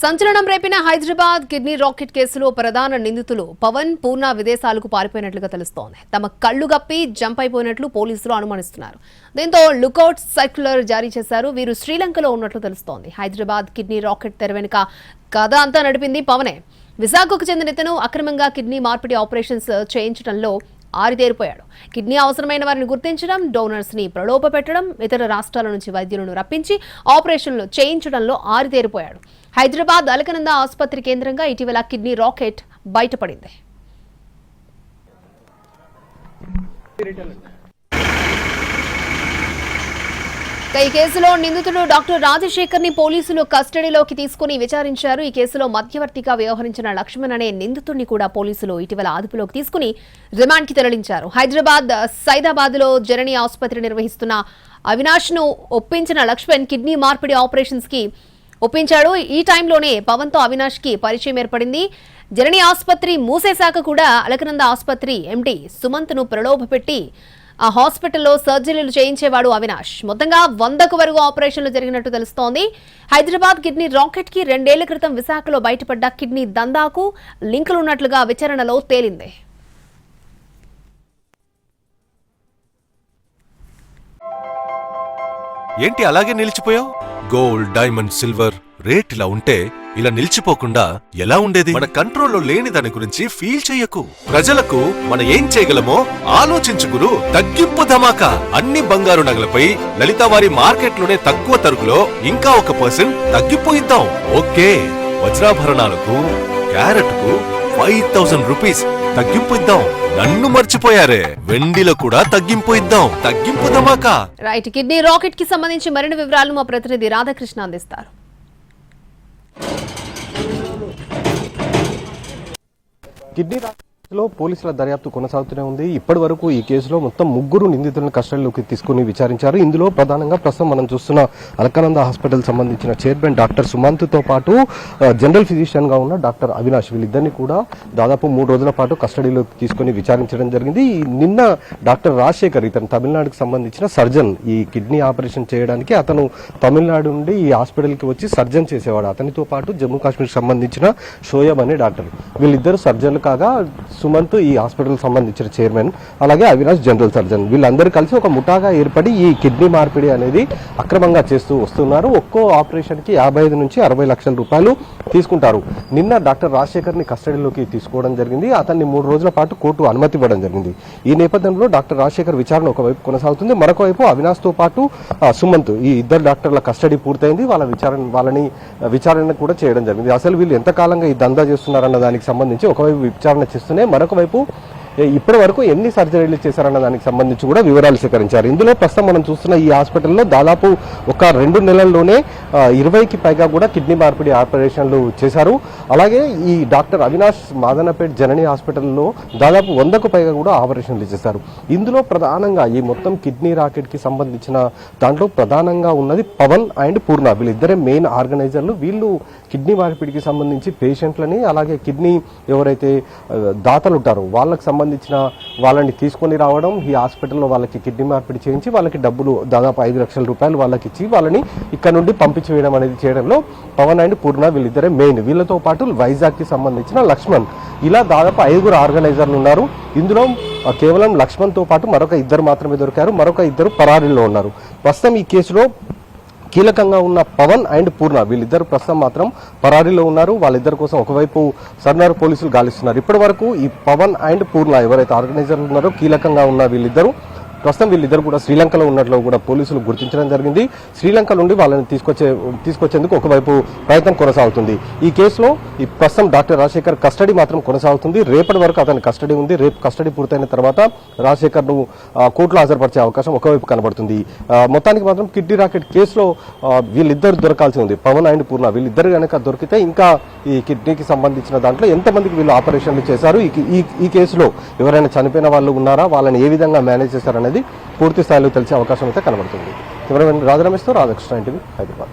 సంచలనం రేపిన Hyderabad kidney racket కేసులో ప్రధాన నిందితులు పవన్, పూర్ణ విదేశాలకు పారిపోయినట్లుగా తెలుస్తోంది. తమ కళ్లు గప్పి జంప్ అయిపోయినట్లు పోలీసులు అనుమానిస్తున్నారు. దీంతో లుకౌట్ సర్క్యులర్ జారీ చేశారు. వీరు శ్రీలంకలో ఉన్నట్లు తెలుస్తోంది. హైదరాబాద్ కిడ్నీ రాకెట్ తెర వెనుక కథ అంతా నడిపింది పవనే. విశాఖకు చెందిన ఇతను అక్రమంగా కిడ్నీ మార్పిడి ఆపరేషన్స్ చేయించడంలో ఆరితేరిపోయాడు. కిడ్నీ అవసరమైన వారిని గుర్తించడం, డోనర్స్ ని ప్రలోభపెట్టడం, ఇతర రాష్ట్రాల నుంచి వైద్యులను రప్పించి ఆపరేషన్లు చేయించడంలో ఆరితేరిపోయాడు. హైదరాబాద్ అలకనంద ఆసుపత్రి కేంద్రంగా ఇటీవల కిడ్నీ రాకెట్ బయటపడింది. ఈ కేసులో నిందితుడు డాక్టర్ రాజశేఖర్ ని పోలీసులు కస్టడీలోకి తీసుకుని విచారించారు. ఈ కేసులో మధ్యవర్తిగా వ్యవహరించిన లక్ష్మణ్ అనే నిందితుడిని కూడా పోలీసులు ఇటీవల అదుపులోకి తీసుకుని రిమాండ్ కి తరలించారు. హైదరాబాద్ సైదాబాద్ లో జనని ఆసుపత్రి నిర్వహిస్తున్న అవినాష్ ను ఒప్పించిన లక్ష్మణ్ కిడ్నీ మార్పిడి ఆపరేషన్స్ కి ఒప్పించాడు. ఈ టైంలోనే పవన్ తో అవినాష్ కి పరిచయం ఏర్పడింది. జనని ఆసుపత్రి మూసేశాక కూడా అలకనంద ఆసుపత్రి ఎండీ సుమంత్ ను ప్రలోభపెట్టి ఆ హాస్పిటల్లో సర్జరీలు చేయించేవాడు అవినాష్. మొత్తంగా 100కు వరకు ఆపరేషన్లు జరిగినట్టు తెలుస్తోంది. హైదరాబాద్ కిడ్నీ రాకెట్ కి 2 ఏళ్ల క్రితం విశాఖలో బయటపడ్డ కిడ్నీ దందాకు లింకులున్నట్లుగా విచారణలో తేలింది. ఏంటి అలాగే నిలిచిపోయావు? గోల్డ్, డైమండ్, సిల్వర్ రేట్ ఇలా ఉంటే ఇలా నిలిచిపోకుండా ఎలా ఉండేది? మన కంట్రోల్లో లేని దాని గురించి ఫీల్ చెయ్యకు. ప్రజలకు మనం ఏం చేయగలమో ఆలోచించు గురు. తగ్గింపు ధమాకా. అన్ని బంగారు నగలపై లలితావారి మార్కెట్లోనే తక్కువ తరుగులో ఇంకా 1% తగ్గింపు ఇద్దాం. ఓకే, వజ్రాభరణాలకు క్యారెట్ కు 5000 రూపీస్ తగ్గింపు ఇద్దాం. నన్ను మర్చిపోయారే, వెండిలో కూడా తగ్గింపు ఇద్దాం. తగ్గింపు ధమాకా. రైట్. కిడ్నీ రాకెట్ కి సంబంధించి మరిన్ని వివరాలు మా ప్రతినిధి రాధాకృష్ణ అందిస్తారు. కిడ్నీ రాకెట్లో పోలీసుల దర్యాప్తు కొనసాగుతూనే ఉంది. ఇప్పటి వరకు ఈ కేసులో మొత్తం 3 నిందితులను కస్టడీలోకి తీసుకుని విచారించారు. ఇందులో ప్రధానంగా ప్రస్తుతం మనం చూస్తున్న అలకనంద హాస్పిటల్ సంబంధించిన చైర్మన్ డాక్టర్ సుమంత్ తో పాటు జనరల్ ఫిజిషియన్ గా ఉన్న డాక్టర్ అవినాష్, వీళ్ళిద్దరిని కూడా దాదాపు 3 రోజుల పాటు కస్టడీలోకి తీసుకుని విచారించడం జరిగింది. నిన్న డాక్టర్ రాజశేఖర్, ఇతను తమిళనాడుకు సంబంధించిన సర్జన్, ఈ కిడ్నీ ఆపరేషన్ చేయడానికి అతను తమిళనాడు నుండి ఈ హాస్పిటల్ కి వచ్చి సర్జన్ చేసేవాడు. అతనితో పాటు జమ్మూ కాశ్మీర్ సంబంధించిన షోయబ్ అనే డాక్టర్, వీళ్ళిద్దరు సర్జన్లు కాగా సుమంత్ ఈ హాస్పిటల్ సంబంధించిన చైర్మన్, అలాగే అవినాష్ జనరల్ సర్జన్, వీళ్ళందరూ కలిసి ఒక ముఠాగా ఏర్పడి ఈ కిడ్నీ మార్పిడి అనేది అక్రమంగా చేస్తూ వస్తున్నారు. ఒక్కో ఆపరేషన్ కి 55 నుంచి 60 లక్షల రూపాయలు తీసుకుంటారు. నిన్న డాక్టర్ రాజశేఖర్ ని కస్టడీలోకి తీసుకోవడం జరిగింది. అతన్ని 3 రోజుల పాటు కోర్టు అనుమతి ఇవ్వడం జరిగింది. ఈ నేపథ్యంలో డాక్టర్ రాజశేఖర్ విచారణ ఒకవైపు కొనసాగుతుంది, మరొక వైపు అవినాష్ తో పాటు సుమంత్, ఈ ఇద్దరు డాక్టర్ల కస్టడీ పూర్తయింది. వాళ్ళని విచారణ కూడా చేయడం జరిగింది. అసలు వీళ్ళు ఎంతకాలంగా ఈ దందా చేస్తున్నారన్న దానికి సంబంధించి ఒకవైపు విచారణ చేస్తూనే మరొక వైపు ఇప్పటి వరకు ఎన్ని సర్జరీలు చేశారన్న దానికి సంబంధించి కూడా వివరాలు సేకరించారు. ఇందులో ప్రస్తుతం మనం చూస్తున్న ఈ హాస్పిటల్లో దాదాపు ఒక 2 నెలల్లోనే 20కి పైగా కూడా కిడ్నీ మార్పిడి ఆపరేషన్లు చేశారు. అలాగే ఈ డాక్టర్ అవినాష్ మాదనపేట్ జనని హాస్పిటల్లో దాదాపు 100కు పైగా కూడా ఆపరేషన్లు చేశారు. ఇందులో ప్రధానంగా ఈ మొత్తం కిడ్నీ రాకెట్ కి సంబంధించిన దాంట్లో ప్రధానంగా ఉన్నది పవన్ అండ్ పూర్ణ, వీళ్ళిద్దరే మెయిన్ ఆర్గనైజర్లు. వీళ్ళు కిడ్నీ మార్పిడికి సంబంధించి పేషెంట్లని, అలాగే కిడ్నీ ఎవరైతే దాతలు ఉంటారో వాళ్ళకి సంబంధించిన వాళ్ళని తీసుకొని రావడం, ఈ హాస్పిటల్లో వాళ్ళకి కిడ్నీ మార్పిడి చేయించి వాళ్ళకి డబ్బులు దాదాపు 5 లక్షల రూపాయలు వాళ్ళకి ఇచ్చి వాళ్ళని ఇక్కడ నుండి పంపించి వేయడం అనేది చేయడంలో పవన్ అండ్ పూర్ణ వీళ్ళిద్దరే మెయిన్. వీళ్ళతో పాటు వైజాగ్ కి సంబంధించిన లక్ష్మణ్, ఇలా దాదాపు 5 ఆర్గనైజర్లు ఉన్నారు. ఇందులో కేవలం లక్ష్మణ్ తో పాటు మరొక 2 మాత్రమే దొరికారు, మరొక 2 పరారీలో ఉన్నారు. ప్రస్తుతం ఈ కేసులో కీలకంగా ఉన్న పవన్ అండ్ పూర్ణ, వీళ్ళిద్దరు ప్రస్తుతం మాత్రం పరారీలో ఉన్నారు. వాళ్ళిద్దరి కోసం ఒకవైపు సర్నార్ పోలీసులు గాలిస్తున్నారు. ఇప్పటి వరకు ఈ పవన్ అండ్ పూర్ణ ఎవరైతే ఆర్గనైజర్లు ఉన్నారో కీలకంగా ఉన్న వీళ్ళిద్దరు కూడా శ్రీలంకలో ఉన్నట్లు కూడా పోలీసులు గుర్తించడం జరిగింది. శ్రీలంక నుండి వాళ్ళని తీసుకొచ్చేందుకు ఒకవైపు ప్రయత్నం కొనసాగుతుంది. ఈ కేసులో ఈ ప్రస్తుతం డాక్టర్ రాజశేఖర్ కస్టడీ మాత్రం కొనసాగుతుంది. రేపటి వరకు అతని కస్టడీ ఉంది. రేపు కస్టడీ పూర్తయిన తర్వాత రాజశేఖర్ ను కోర్టులో హాజరుపరిచే అవకాశం ఒకవైపు కనబడుతుంది. మొత్తానికి మాత్రం కిడ్నీ రాకెట్ కేసులో వీళ్ళిద్దరు దొరకాల్సి ఉంది, పవన్ అండ్ పూర్ణ. వీళ్ళిద్దరు కనుక దొరికితే ఇంకా ఈ కిడ్నీకి సంబంధించిన దాంట్లో ఎంతమందికి వీళ్ళు ఆపరేషన్లు చేశారు, ఈ కేసులో ఎవరైనా చనిపోయిన వాళ్ళు ఉన్నారా, వాళ్ళని ఏ విధంగా మేనేజ్ చేశారనేది పూర్తి స్థాయిలో తెలిసే అవకాశం అయితే కనబడుతుంది. కెమెరామెన్ రాజరమేష్తో రాధాకృష్ణ, ఎన్టీవీ, హైదరాబాద్.